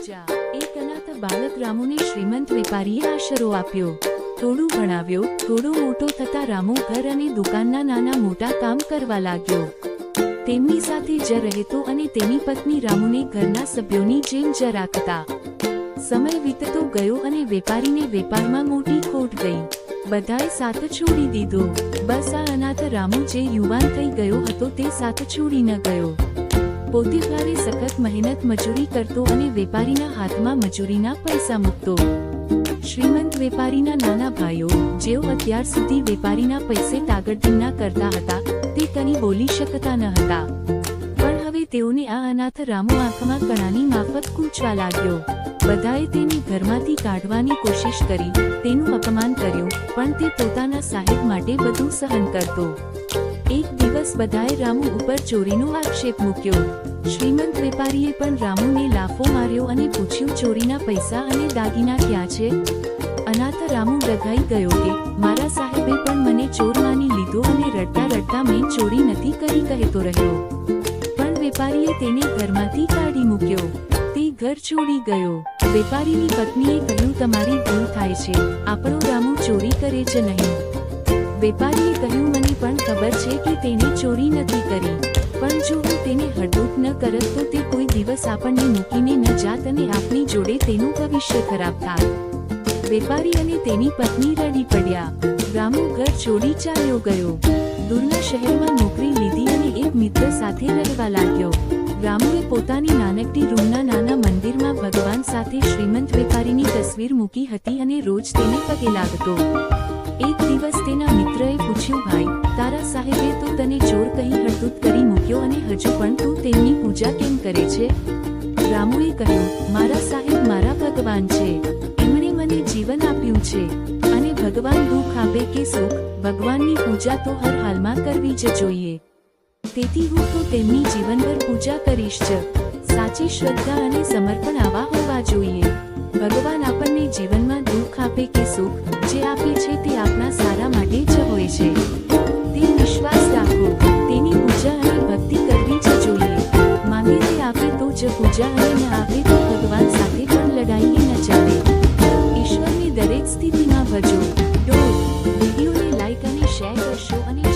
પૂજા। એક અનાથ બાળક રામુને શ્રીમંત વેપારીએ આશરો આપ્યો। થોડું ભણાવ્યો, થોડો મોટો થતા રામુ ઘર અને દુકાનના નાના મોટા કામ કરવા લાગ્યો। તેમની સાથે જ રહેતો અને તેની પત્ની રામુને ઘરના સભ્યોની જેમ જ રાખતા। સમય વીતતો ગયો અને વેપારીને વેપારમાં મોટી ખોટ ગઈ। બધાએ સાથ છોડી દીધો। બસ આ અનાથ રામુ જે યુવાન થઈ ગયો હતો તે સાથ છોડી ન ગયો। પોતે ભારે સખત મહેનત મજૂરી કરતો અને વેપારીના હાથમાં મજૂરીના પૈસા મૂકતો। શ્રીમંત વેપારીના નાના ભાઈઓ, જેઓ અત્યાર સુધી વેપારીના પૈસે તાગડધીના કરતા હતા, તે કંઈ બોલી શકતા ન હતા। પણ હવે તેઓને આ અનાથ રામુ આંખમાં કણાની માફક કૂંચવા લાગ્યો। બધાએ તેને ઘરમાંથી કાઢવાની કોશિશ કરી, તેનું અપમાન કર્યું, પણ તે પોતાના સાહેબ માટે બધું સહન કરતો। એક દિવસ બધાએ રામુ ઉપર ચોરીનો આક્ષેપ મૂક્યો। શ્રીમંત વેપારીએ પણ રામુને લાફો માર્યો અને પૂછ્યું, ચોરીના પૈસા અને દાગીના ક્યાં છે? અનાથ રામુ ડઘાઈ ગયો કે મારા સાહેબે પણ મને ચોર માની લીધો અને રડતા રડતા મેં ચોરી નથી કરી કહેતો રહ્યો। પણ વેપારીએ તેને ઘરમાંથી કાઢી મૂક્યો। તે ઘર છોડી ગયો। વેપારીની પત્નીએ કહ્યું, તમારી ભૂલ થાય છે, આપણો રામુ ચોરી કરે જ નહીં। વેપારીએ કહ્યું, મને પણ ખબર છે કે તેણે ચોરી નથી કરી, પણ જો હું તેને હળદૂત ન કરત તો તે કોઈ દિવસ આપણને મૂકીને ન જાત અને આપણી જોડે તેનું ભવિષ્ય ખરાબ થાત। વેપારી અને તેની પત્ની રડી પડ્યા। રામુ ઘર છોડી ચાલ્યો ગયો। દૂરના શહેરમાં નોકરી લીધી અને એક મિત્ર સાથે રહેવા લાગ્યો। રામુએ પોતાની નાનકડી રૂમના નાના મંદિરમાં ભગવાન સાથે શ્રીમંત વેપારીની તસવીર મૂકી હતી અને રોજ તેને પગે લાગતો। એક દિવસ તેના મિત્રએ પૂછ્યું, ભાઈ, તારા સાહેબે તો તને ચોર કહી હળદૂત કરી મૂક્યો અને હજુ પણ તું તેમની પૂજા કેમ કરે છે? રામુએ કહ્યું, મારા સાહેબ મારા ભગવાન છે, એમણે મને જીવન આપ્યું છે અને ભગવાન દુઃખ આપે કે સુખ, ભગવાનની પૂજા તો હર હાલમાં કરવી જ જોઈએ। તેથી હું તો તેમની જીવનભર પૂજા કરીશ જ। સાચી શ્રદ્ધા અને સમર્પણ આવા હોવા જોઈએ। ભગવાન આપણને જીવનમાં દુઃખ આપે કે સુખ, જે આપે છે તે આપણા સારા માટે જ હોય છે। તે વિશ્વાસ રાખો, તેની પૂજા અને ભક્તિ કરવી જ જોઈએ। માંગે તે આપે તો જ પૂજા અને ન આપે તો ભગવાન સાથે પણ લડાઈએ ન ચાલે। ઈશ્વરને દરેક સ્થિતિમાં ભજો। વિડીયોને લાઈક અને શેર કરશો અને